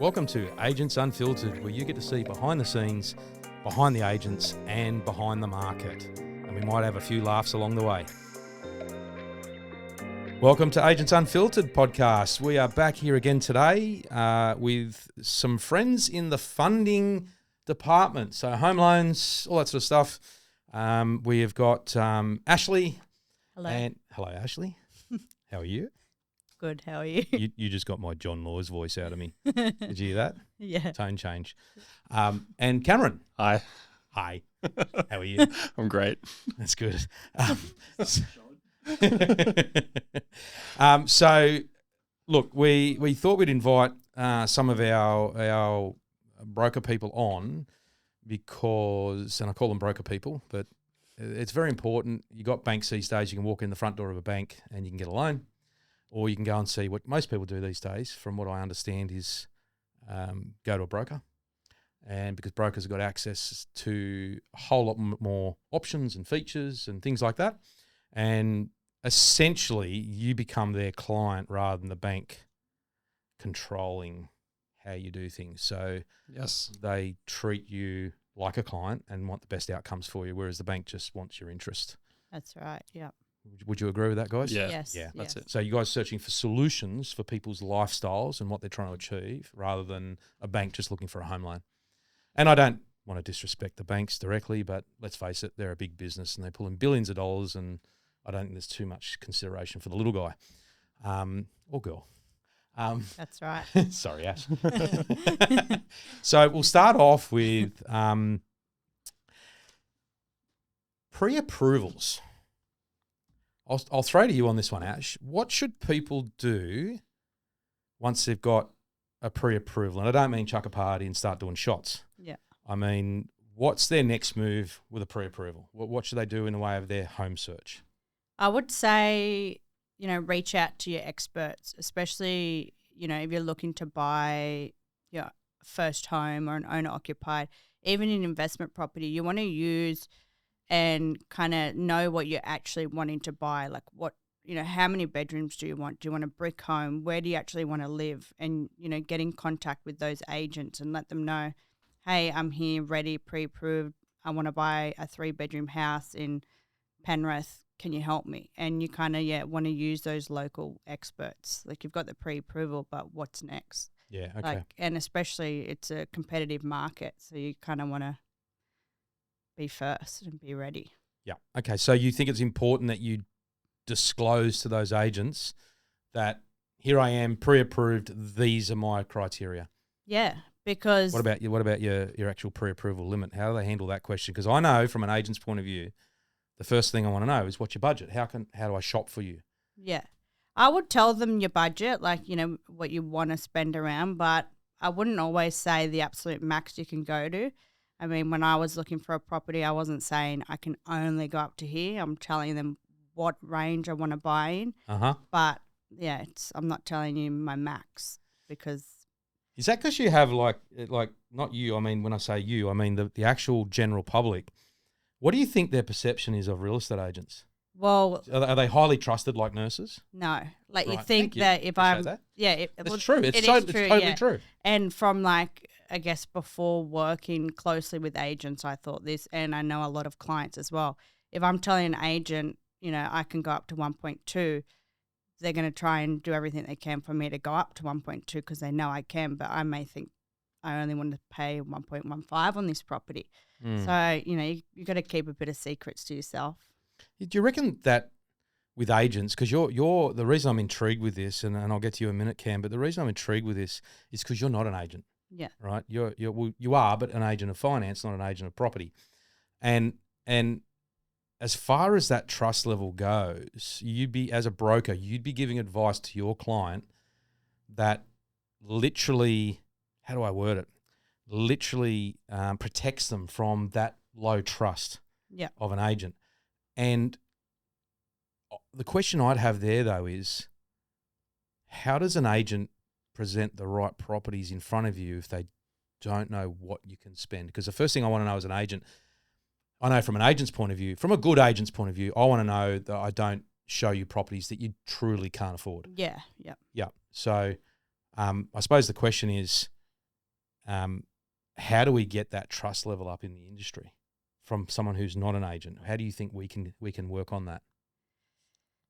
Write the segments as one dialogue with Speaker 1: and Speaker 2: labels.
Speaker 1: Welcome to Agents Unfiltered, where you get to see behind the scenes, behind the agents, and behind the market. And we might have a few laughs along the way. Welcome to Agents Unfiltered podcast. We are back here again today with some friends in the funding department. So home loans, all that sort of stuff. We have got Ashley.
Speaker 2: Hello.
Speaker 1: And hello, Ashley. How are you?
Speaker 2: Good, how are you?
Speaker 1: You just got my John Laws voice out of me. Did you hear that?
Speaker 2: Yeah.
Speaker 1: Tone change. And Cameron.
Speaker 3: Hi.
Speaker 1: Hi. How are you?
Speaker 3: I'm great.
Speaker 1: That's good. So, look, we thought we'd invite some of our broker people on because, and I call them broker people, but it's very important. You got banks these days. You can walk in the front door of a bank and you can get a loan. Or you can go and see what most people do these days, from what I understand, is go to a broker. And because brokers have got access to a whole lot more options and features and things like that. And essentially, you become their client rather than the bank controlling how you do things. So
Speaker 3: Yes.
Speaker 1: they treat you like a client and want the best outcomes for you, whereas the bank just wants your interest.
Speaker 2: That's right, yeah.
Speaker 1: Would you agree with that, guys?
Speaker 3: Yeah.
Speaker 2: Yes.
Speaker 1: Yeah, that's
Speaker 2: yes.
Speaker 1: it. So you guys searching for solutions for people's lifestyles and what they're trying to achieve rather than a bank just looking for a home loan. And I don't want to disrespect the banks directly, but let's face it, they're a big business and they pull in billions of dollars, and I don't think there's too much consideration for the little guy or girl.
Speaker 2: That's right.
Speaker 1: Sorry, Ash. So we'll start off with pre-approvals. I'll throw to you on this one, Ash. What should people do once they've got a pre-approval? And I don't mean chuck a party and start doing shots.
Speaker 2: Yeah.
Speaker 1: I mean, what's their next move with a pre-approval? What should they do in the way of their home search?
Speaker 2: I would say, reach out to your experts, especially, if you're looking to buy your first home or an owner-occupied, even an investment property. You want to use and kind of know what you're actually wanting to buy, like how many bedrooms do you want? Do you want a brick home? Where do you actually want to live? And, get in contact with those agents and let them know, hey, I'm here, ready, pre-approved. I want to buy a 3-bedroom house in Penrith. Can you help me? And you kind of, want to use those local experts. Like, you've got the pre-approval, but what's next?
Speaker 1: Yeah, okay.
Speaker 2: And especially it's a competitive market, so you kind of want to be first and be ready.
Speaker 1: Yeah. Okay. So you think it's important that you disclose to those agents that here I am, pre-approved, these are my criteria.
Speaker 2: Yeah, because
Speaker 1: What about your actual pre-approval limit? How do they handle that question? Because I know from an agent's point of view, the first thing I want to know is what's your budget? How do I shop for you?
Speaker 2: yeah, I would tell them your budget, like, what you want to spend around, but I wouldn't always say the absolute max you can go to. I mean, when I was looking for a property, I wasn't saying I can only go up to here. I'm telling them what range I want to buy in. But yeah, I'm not telling you my max, because
Speaker 1: Is that because you have like not you? I mean, when I say you, I mean the actual general public. What do you think their perception is of real estate agents?
Speaker 2: well,
Speaker 1: Are they highly trusted like nurses?
Speaker 2: no, like you
Speaker 1: Right,
Speaker 2: think
Speaker 1: thank you.
Speaker 2: that if
Speaker 1: Appreciate
Speaker 2: I'm
Speaker 1: that.
Speaker 2: yeah,
Speaker 1: It's true. It's
Speaker 2: it is
Speaker 1: totally
Speaker 2: yeah.
Speaker 1: true.
Speaker 2: And from I guess before working closely with agents, I thought this, and I know a lot of clients as well. If I'm telling an agent, I can go up to 1.2, they're going to try and do everything they can for me to go up to 1.2 because they know I can, but I may think I only want to pay 1.15 on this property. So, you got to keep a bit of secrets to yourself.
Speaker 1: Do you reckon that with agents, because you're the reason I'm intrigued with this, and I'll get to you in a minute, Cam, but the reason I'm intrigued with this is because you're not an agent.
Speaker 2: Yeah.
Speaker 1: Right. You are, but an agent of finance, not an agent of property. And as far as that trust level goes, as a broker, you'd be giving advice to your client that literally, how do I word it? Literally protects them from that low trust of an agent. And the question I'd have there, though, is how does an agent present the right properties in front of you if they don't know what you can spend? Because the first thing I want to know as an agent, I know from an agent's point of view, from a good agent's point of view, I want to know that I don't show you properties that you truly can't afford.
Speaker 2: Yeah.
Speaker 1: Yeah. So I suppose the question is, how do we get that trust level up in the industry from someone who's not an agent? How do you think we can work on that?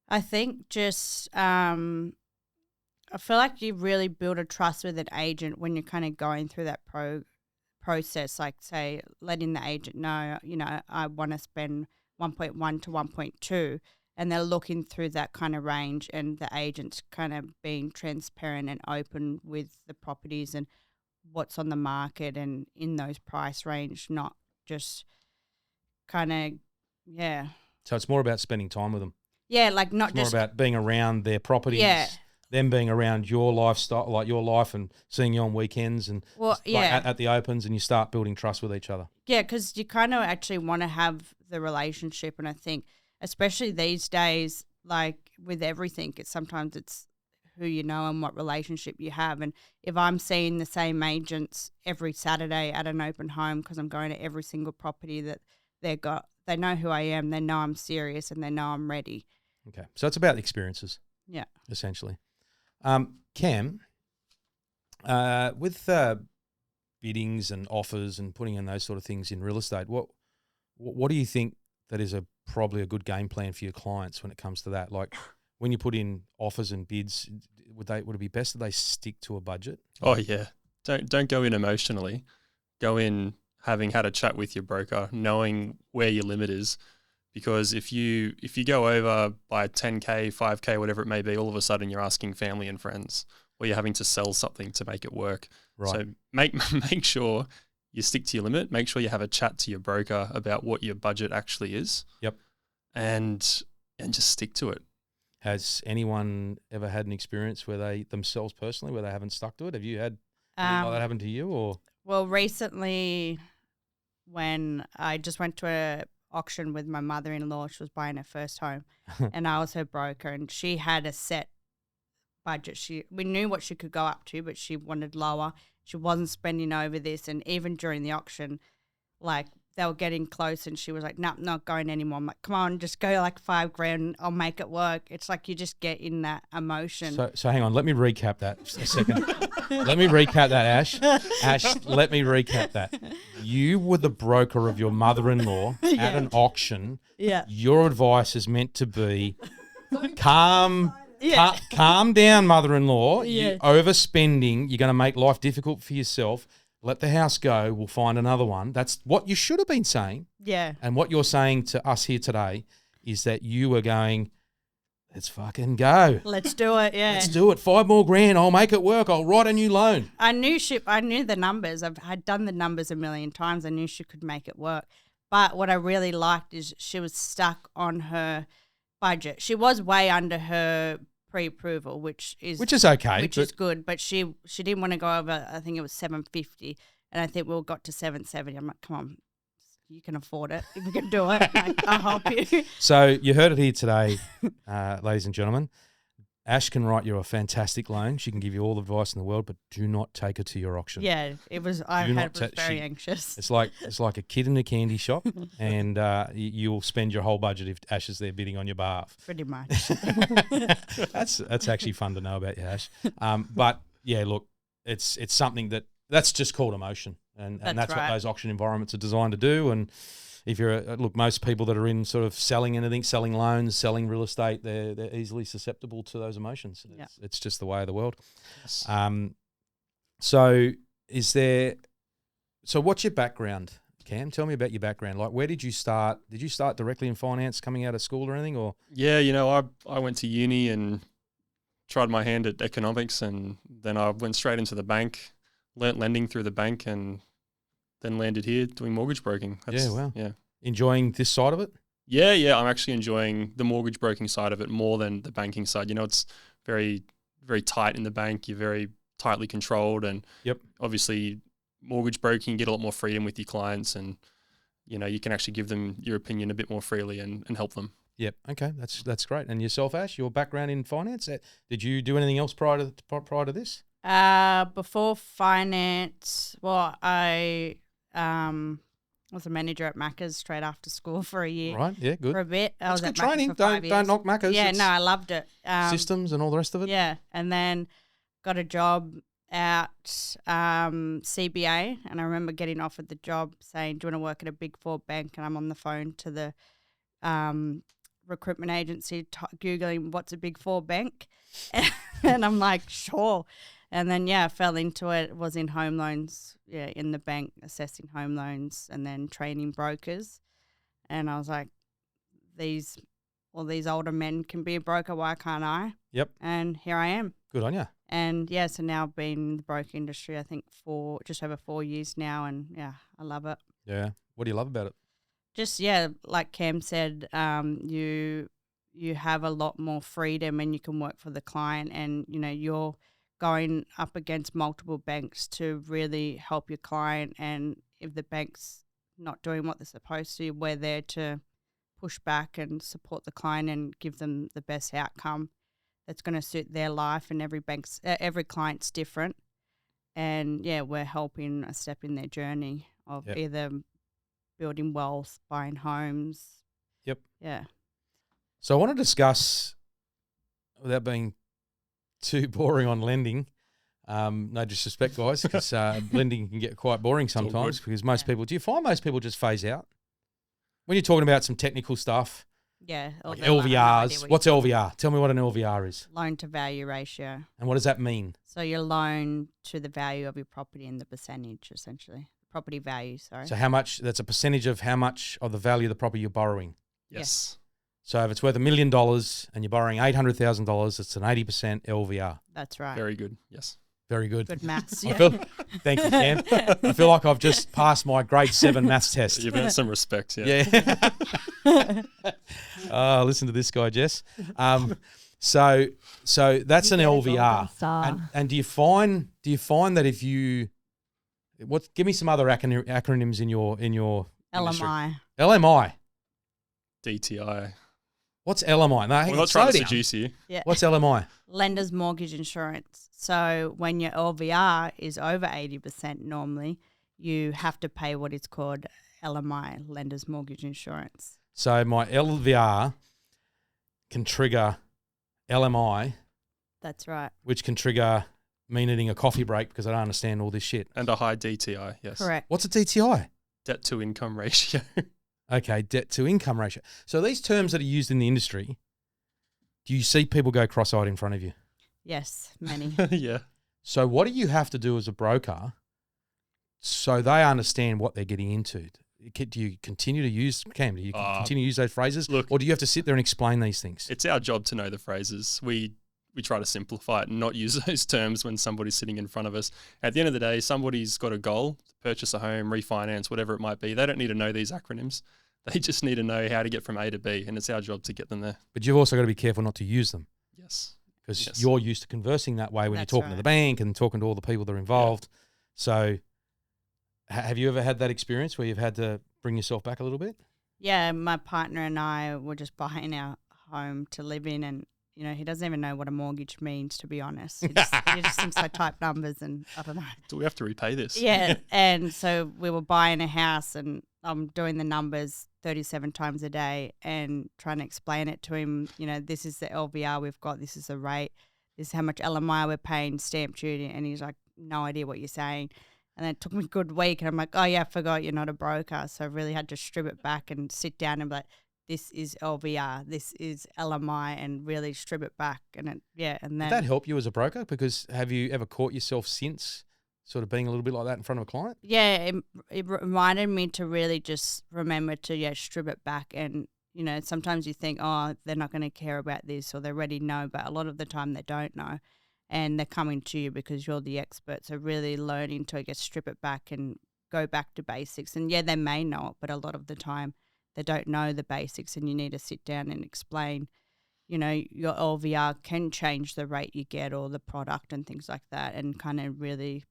Speaker 2: I think just I feel like you really build a trust with an agent when you're kind of going through that process, like say letting the agent know, I want to spend 1.1 to 1.2, and they're looking through that kind of range, and the agent's kind of being transparent and open with the properties and what's on the market and in those price range, not just kind of, yeah.
Speaker 1: So it's more about spending time with them.
Speaker 2: Yeah, like not
Speaker 1: it's
Speaker 2: just
Speaker 1: more about being around their properties.
Speaker 2: Yeah.
Speaker 1: Them being around your lifestyle, like your life, and seeing you on weekends and at the opens, and you start building trust with each other.
Speaker 2: Yeah, because you kind of actually want to have the relationship, and I think especially these days, like with everything, sometimes it's who you know and what relationship you have. And if I'm seeing the same agents every Saturday at an open home because I'm going to every single property that they know who I am, they know I'm serious, and they know I'm ready.
Speaker 1: Okay, so it's about the experiences.
Speaker 2: Yeah,
Speaker 1: essentially. Cam, with biddings and offers and putting in those sort of things in real estate, what do you think that is probably a good game plan for your clients when it comes to that? Like when you put in offers and bids, would it be best that they stick to a budget?
Speaker 3: Oh yeah, don't go in emotionally. Go in having had a chat with your broker, knowing where your limit is. Because if you go over by 10K, 5K, whatever it may be, all of a sudden you're asking family and friends, or you're having to sell something to make it work.
Speaker 1: Right.
Speaker 3: So make sure you stick to your limit. Make sure you have a chat to your broker about what your budget actually is.
Speaker 1: Yep.
Speaker 3: And just stick to it.
Speaker 1: Has anyone ever had an experience where they themselves personally, where they haven't stuck to it? Have you had anything like that happen to you? Or
Speaker 2: well, recently when I just went to a auction with my mother-in-law, she was buying her first home, and I was her broker, and she had a set budget. We knew what she could go up to, but she wanted lower. She wasn't spending over this, and even during the auction, like they were getting close, and she was like, "Nope, not going anymore." I'm like, "Come on, just go like $5,000. I'll make it work." It's like you just get in that emotion.
Speaker 1: So hang on, let me recap that a second. Let me recap that, Ash. Ash, let me recap that. You were the broker of your mother-in-law at an auction.
Speaker 2: Yeah.
Speaker 1: Your advice is meant to be calm down, mother-in-law.
Speaker 2: Yeah.
Speaker 1: You're overspending. You're going to make life difficult for yourself. Let the house go. We'll find another one. That's what you should have been saying.
Speaker 2: Yeah.
Speaker 1: And what you're saying to us here today is that you were going, let's fucking go.
Speaker 2: Let's do it, yeah.
Speaker 1: Let's do it. $5 more grand. I'll make it work. I'll write a new loan.
Speaker 2: I knew the numbers. I'd done the numbers a million times. I knew she could make it work. But what I really liked is she was stuck on her budget. She was way under her pre-approval, which is
Speaker 1: okay,
Speaker 2: which is good. But she didn't want to go over. I think it was $750, and I think we got to $770. I'm like, come on, you can afford it. If we can do it, I'll help you.
Speaker 1: So you heard it here today, ladies and gentlemen. Ash can write you a fantastic loan. She can give you all the advice in the world, but do not take her to your auction.
Speaker 2: Yeah, it was. I was very anxious.
Speaker 1: It's like a kid in a candy shop, and you'll spend your whole budget if Ash is there bidding on your behalf.
Speaker 2: Pretty much.
Speaker 1: That's actually fun to know about you, Ash. But yeah, look, it's something that's just called emotion, and that's right. What those auction environments are designed to do. And if you're most people that are in sort of selling anything, selling loans, selling real estate, they're easily susceptible to those emotions. It's just the way of the world.
Speaker 3: Yes.
Speaker 1: So what's your background, Cam? Tell me about your background. Like, where did you start? Did you start directly in finance coming out of school or anything? Or
Speaker 3: yeah, I went to uni and tried my hand at economics, and then I went straight into the bank, learnt lending through the bank, and then landed here doing mortgage broking.
Speaker 1: Yeah. Enjoying this side of it?
Speaker 3: Yeah. I'm actually enjoying the mortgage broking side of it more than the banking side. It's very, very tight in the bank. You're very tightly controlled, and obviously mortgage broking, you get a lot more freedom with your clients, and you can actually give them your opinion a bit more freely and help them.
Speaker 1: Yep. Okay. That's great. And yourself, Ash, your background in finance, did you do anything else prior to this?
Speaker 2: Before finance, well, I was a manager at Macca's straight after school for a year.
Speaker 1: Right, yeah, good.
Speaker 2: For a bit. I was
Speaker 1: good
Speaker 2: at
Speaker 1: training.
Speaker 2: Macca's for 5 years.
Speaker 1: Don't knock Macca's.
Speaker 2: Yeah, no, I loved it.
Speaker 1: Systems and all the rest of it.
Speaker 2: Yeah, and then got a job out CBA, and I remember getting offered the job saying, do you want to work at a Big Four bank? And I'm on the phone to the recruitment agency Googling what's a Big Four bank. And I'm like, sure. And then, I fell into it. Was in home loans, in the bank, assessing home loans and then training brokers. And I was like, these older men can be a broker. Why can't I?
Speaker 1: Yep.
Speaker 2: And here I am.
Speaker 1: Good on you.
Speaker 2: And, so now I've been in the broker industry, I think, for just over 4 years now. And, I love it.
Speaker 1: Yeah. What do you love about it?
Speaker 2: Just, like Cam said, you have a lot more freedom and you can work for the client and, you're going up against multiple banks to really help your client. And if the bank's not doing what they're supposed to, we're there to push back and support the client and give them the best outcome that's going to suit their life. And every client's different. And, we're helping a step in their journey of either building wealth, buying homes.
Speaker 1: Yep.
Speaker 2: Yeah.
Speaker 1: So I want to discuss, without being too boring on lending, no disrespect, guys, because lending can get quite boring sometimes because most people, do you find most people just phase out? When you're talking about some technical stuff, like LVRs, what's LVR? Tell me what an LVR is.
Speaker 2: Loan to value ratio.
Speaker 1: And what does that mean?
Speaker 2: So your loan to the value of your property and the percentage, essentially. Property value, sorry.
Speaker 1: So how much, that's a percentage of how much of the value of the property you're borrowing.
Speaker 3: Yes.
Speaker 1: So if it's worth $1 million and you're borrowing $800,000, it's an 80% LVR.
Speaker 2: That's right.
Speaker 3: Very good. Yes.
Speaker 1: Very good.
Speaker 2: Good maths.
Speaker 1: Thank you, Cam. I feel like I've just passed my grade 7 maths test.
Speaker 3: You've earned some respect,
Speaker 1: yeah. Listen to this guy, Jess. So that's an LVR. And do you find that if you give me some other acronyms in your industry. LMI.
Speaker 3: DTI.
Speaker 1: What's LMI? No,
Speaker 3: we're not trying to seduce you.
Speaker 2: Yeah.
Speaker 1: What's LMI?
Speaker 2: Lender's mortgage insurance. So when your LVR is over 80% normally, you have to pay what is called LMI, lender's mortgage insurance.
Speaker 1: So my LVR can trigger LMI.
Speaker 2: That's right.
Speaker 1: Which can trigger me needing a coffee break because I don't understand all this shit.
Speaker 3: And a high DTI, yes.
Speaker 2: Correct.
Speaker 1: What's a DTI?
Speaker 3: Debt to income ratio.
Speaker 1: Okay, debt to income ratio. So these terms that are used in the industry, do you see people go cross-eyed in front of you?
Speaker 2: Yes, many.
Speaker 3: Yeah.
Speaker 1: So what do you have to do as a broker so they understand what they're getting into? Do you continue to use, Cam, do you continue to use those phrases?
Speaker 3: Look,
Speaker 1: or do you have to sit there and explain these things?
Speaker 3: It's our job to know the phrases. We try to simplify it and not use those terms when somebody's sitting in front of us. At the end of the day, somebody's got a goal, purchase a home, refinance, whatever it might be. They don't need to know these acronyms. They just need to know how to get from A to B, and it's our job to get them there.
Speaker 1: But you've also got to be careful not to use them.
Speaker 3: Yes.
Speaker 1: Because you're used to conversing that way when you're talking to the bank and talking to all the people that are involved. Yeah. So have you ever had that experience where you've had to bring yourself back a little bit?
Speaker 2: Yeah, my partner and I were just buying our home to live in, and he doesn't even know what a mortgage means, to be honest. He just thinks I type numbers and I don't know.
Speaker 3: Do we have to repay this?
Speaker 2: Yeah, and so we were buying a house and I'm doing the numbers 37 times a day and trying to explain it to him. This is the LVR we've got, this is the rate, this is how much LMI we're paying, stamp duty, and he's like, no idea what you're saying. And it took me a good week and I'm like, oh yeah, I forgot you're not a broker. So I really had to strip it back and sit down and be like, this is LVR, this is LMI, and really strip it back. And and then.
Speaker 1: Did that help you as a broker? Because have you ever caught yourself since sort of being a little bit like that in front of a client?
Speaker 2: Yeah, it reminded me to really just remember to strip it back. And sometimes you think, oh, they're not going to care about this or they already know, but a lot of the time they don't know, and they're coming to you because you're the expert. So really learning to strip it back and go back to basics. And they may know it, but a lot of the time they don't know the basics, and you need to sit down and explain, your LVR can change the rate you get or the product and things like that, and kind of really,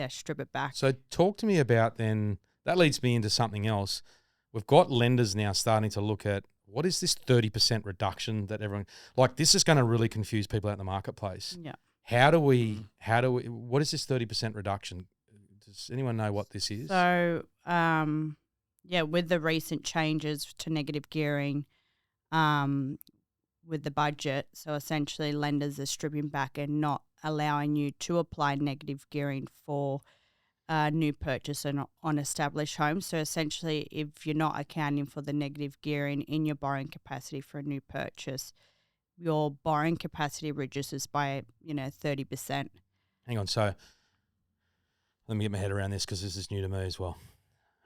Speaker 2: strip it back.
Speaker 1: So talk to me about then, that leads me into something else. We've got lenders now starting to look at what is this 30% reduction that everyone, like this is going to really confuse people out in the marketplace.
Speaker 2: Yeah.
Speaker 1: What is this 30% reduction? Does anyone know what this is?
Speaker 2: So, with the recent changes to negative gearing, with the budget, so essentially lenders are stripping back and not allowing you to apply negative gearing for a new purchase on established homes. So essentially, if you're not accounting for the negative gearing in your borrowing capacity for a new purchase, your borrowing capacity reduces by 30%.
Speaker 1: Hang on, so let me get my head around this because this is new to me as well.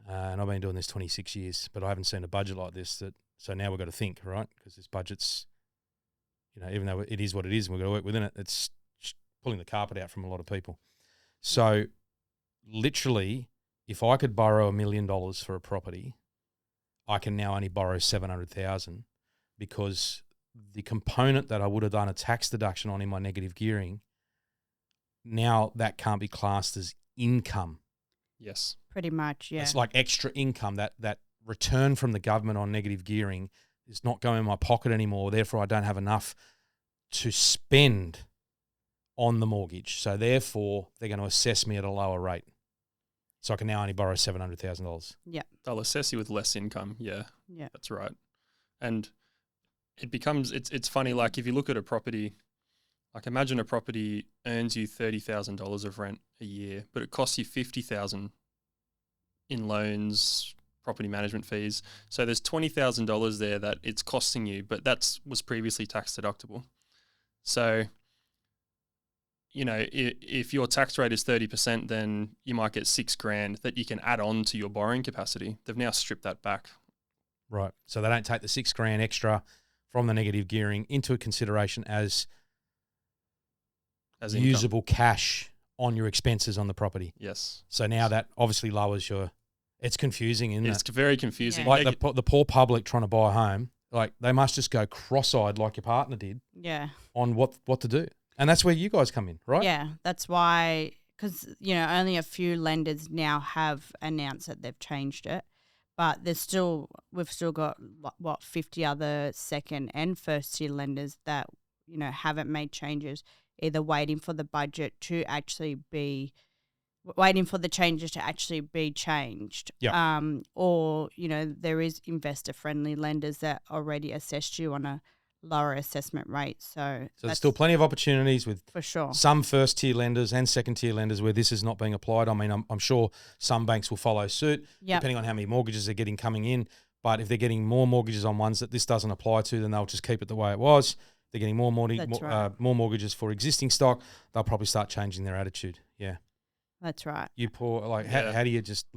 Speaker 1: And I've been doing this 26 years, but I haven't seen a budget like this. So now we've got to think, right? Because this budget's, even though it is what it is and we've got to work within it, it's pulling the carpet out from a lot of people. So literally, if I could borrow $1 million for a property, I can now only borrow $700,000 because the component that I would have done a tax deduction on in my negative gearing, now that can't be classed as income.
Speaker 3: Yes.
Speaker 2: Pretty much, yeah.
Speaker 1: It's like extra income. That return from the government on negative gearing is not going in my pocket anymore. Therefore, I don't have enough to spend on the mortgage. So therefore, they're going to assess me at a lower rate. So I can now only borrow $700,000.
Speaker 2: Yeah.
Speaker 3: They'll assess you with less income. Yeah.
Speaker 2: Yeah.
Speaker 3: That's right. And it becomes, it's funny, like if you look at a property, like imagine a property earns you $30,000 of rent a year, but it costs you $50,000 in loans, property management fees. So there's $20,000 there that it's costing you, but was previously tax deductible. So, if your tax rate is 30%, then you might get $6,000 that you can add on to your borrowing capacity. They've now stripped that back.
Speaker 1: Right. So they don't take the $6,000 extra from the negative gearing into consideration as usable cash on your expenses on the property.
Speaker 3: Yes.
Speaker 1: So now that obviously lowers it's confusing, isn't it?
Speaker 3: It's very confusing.
Speaker 1: Yeah. Like the poor public trying to buy a home, like they must just go cross-eyed like your partner did.
Speaker 2: Yeah.
Speaker 1: On what to do. And that's where you guys come in, right?
Speaker 2: Yeah, that's why, because, only a few lenders now have announced that they've changed it, but we've still got, 50 other second and first tier lenders that, haven't made changes, either waiting for the budget to actually be, waiting for the changes to actually be changed.
Speaker 1: Yeah.
Speaker 2: Or, there is investor-friendly lenders that already assessed you on a lower assessment rate. So
Speaker 1: there's still plenty of opportunities with
Speaker 2: for sure
Speaker 1: some first tier lenders and second tier lenders where this is not being applied. I mean, I'm sure some banks will follow suit depending on how many mortgages they're getting coming in. But if they're getting more mortgages on ones that this doesn't apply to, then they'll just keep it the way it was. If they're getting more mortgages for existing stock, they'll probably start changing their attitude. Yeah.
Speaker 2: That's right.
Speaker 1: You poor, how do you just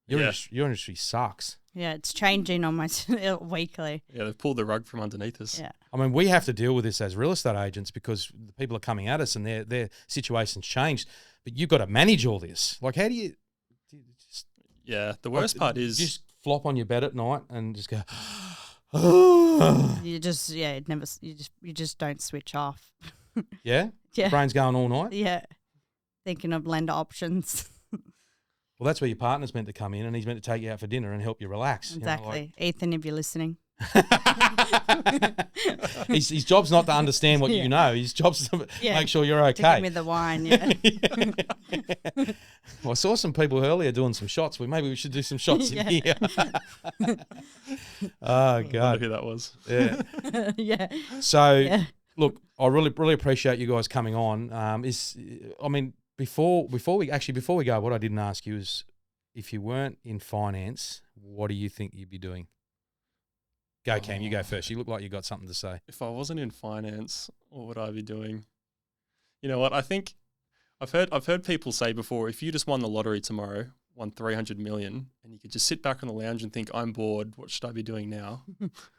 Speaker 1: your industry sucks.
Speaker 2: Yeah, it's changing almost weekly.
Speaker 3: Yeah, they've pulled the rug from underneath us.
Speaker 2: Yeah.
Speaker 1: I mean, we have to deal with this as real estate agents because the people are coming at us and their situation's changed. But you've got to manage all this. Like, how do you just...
Speaker 3: Yeah, the worst part is...
Speaker 1: You just flop on your bed at night and just go...
Speaker 2: you just don't switch off.
Speaker 1: Yeah?
Speaker 2: Yeah.
Speaker 1: Your brain's going all night?
Speaker 2: Yeah. Thinking of lender options.
Speaker 1: Well, that's where your partner's meant to come in and he's meant to take you out for dinner and help you relax.
Speaker 2: Exactly. Ethan, if you're listening.
Speaker 1: His job's not to understand what you know. His job's to make sure you're okay.
Speaker 2: To give me the wine, yeah.
Speaker 1: Well, I saw some people earlier doing some shots. Maybe we should do some shots in here. Oh, God.
Speaker 3: I wonder who that was.
Speaker 1: Yeah.
Speaker 2: Yeah.
Speaker 1: So, look, I really appreciate you guys coming on. Before we go, what I didn't ask you is, if you weren't in finance, what do you think you'd be doing? Go, Cam, you go first. You look like you got something to say.
Speaker 3: If I wasn't in finance, what would I be doing? You know what? I think I've heard people say before, if you just won the lottery tomorrow, won 300 million, and you could just sit back on the lounge and think, I'm bored, what should I be doing now?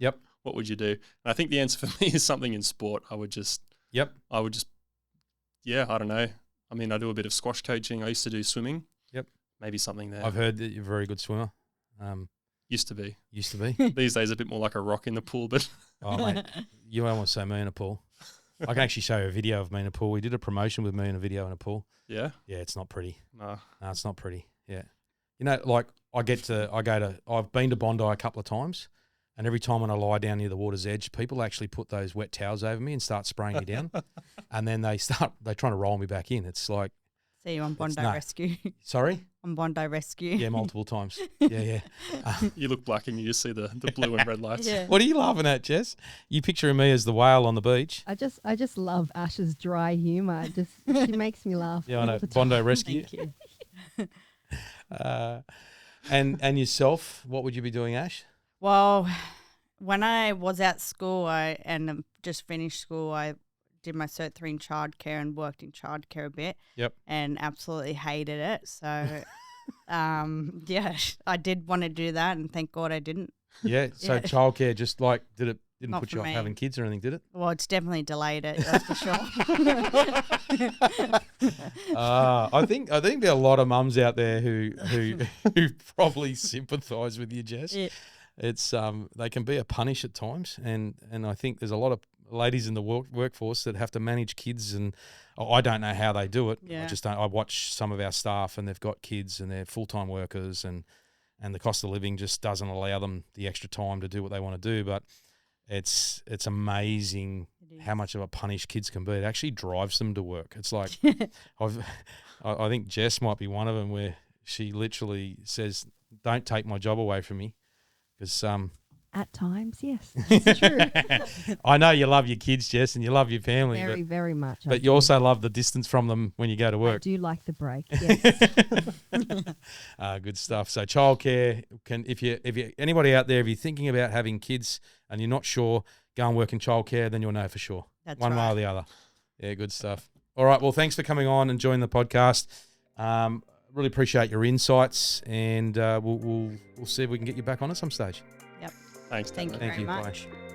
Speaker 1: Yep.
Speaker 3: What would you do? And I think the answer for me is something in sport. I would just, I don't know. I mean, I do a bit of squash coaching. I used to do swimming. Yep. Maybe something there.
Speaker 1: I've heard that you're a very good swimmer.
Speaker 3: Used to be.
Speaker 1: These
Speaker 3: days, a bit more like a rock in the pool, but...
Speaker 1: Oh, mate, you almost say me in a pool. I can actually show you a video of me in a pool. We did a promotion with me in a video in a pool.
Speaker 3: Yeah?
Speaker 1: Yeah, it's not pretty.
Speaker 3: No,
Speaker 1: it's not pretty. Yeah. Like I've been to Bondi a couple of times, and every time when I lie down near the water's edge, people actually put those wet towels over me and start spraying me down. And then they're trying to roll me back in. It's like,
Speaker 2: See you on Bondi
Speaker 1: no.
Speaker 2: Rescue.
Speaker 1: Sorry?
Speaker 2: On Bondi Rescue.
Speaker 1: Yeah, multiple times. Yeah.
Speaker 3: You look black and you just see the blue and red lights.
Speaker 2: Yeah.
Speaker 1: What are you laughing at, Jess? You picturing me as the whale on the beach?
Speaker 4: I just love Ash's dry humour. She makes me laugh.
Speaker 1: Yeah, I
Speaker 4: all
Speaker 1: know.
Speaker 4: the time.
Speaker 1: Bondi Rescue.
Speaker 2: Thank you.
Speaker 1: And yourself, what would you be doing, Ash?
Speaker 2: Well, when I was at school and just finished school, I did my Cert 3 in childcare and worked in childcare a bit.
Speaker 1: Yep.
Speaker 2: And absolutely hated it. So, yeah, I did want to do that, and thank God I didn't.
Speaker 1: Yeah. So
Speaker 2: Yeah.
Speaker 1: childcare just like didn't
Speaker 2: Not
Speaker 1: put
Speaker 2: for
Speaker 1: you off
Speaker 2: me.
Speaker 1: having kids or anything, did it?
Speaker 2: Well, it's definitely delayed it, that's for sure.
Speaker 1: I think there are a lot of mums out there who probably sympathise with you, Jess.
Speaker 2: Yeah.
Speaker 1: It's they can be a punish at times, and I think there's a lot of ladies in the workforce that have to manage kids, and I don't know how they do it.
Speaker 2: Yeah.
Speaker 1: I just don't. I watch some of our staff, and they've got kids, and they're full-time workers, and the cost of living just doesn't allow them the extra time to do what they want to do. But it's amazing how much of a punish kids can be. It actually drives them to work. It's like I think Jess might be one of them where she literally says, "Don't take my job away from me," because
Speaker 4: At times, yes, it's true.
Speaker 1: I know you love your kids, Jess, and you love your family,
Speaker 4: Very, very much.
Speaker 1: but you also love the distance from them when you go to
Speaker 4: I
Speaker 1: work.
Speaker 4: do like the break. Yes.
Speaker 1: Good stuff. So childcare if you anybody out there, if you're thinking about having kids and you're not sure, go and work in childcare, then you'll know for sure.
Speaker 2: That's
Speaker 1: one way
Speaker 2: right.
Speaker 1: or the other. Yeah, good stuff. All right. Well, thanks for coming on and joining the podcast. Really appreciate your insights, and we'll see if we can get you back on at some stage.
Speaker 2: Yep.
Speaker 3: Thanks,
Speaker 2: Thank
Speaker 3: Dan.
Speaker 2: you
Speaker 1: Thank
Speaker 2: very
Speaker 1: you.
Speaker 2: much.
Speaker 1: Bye.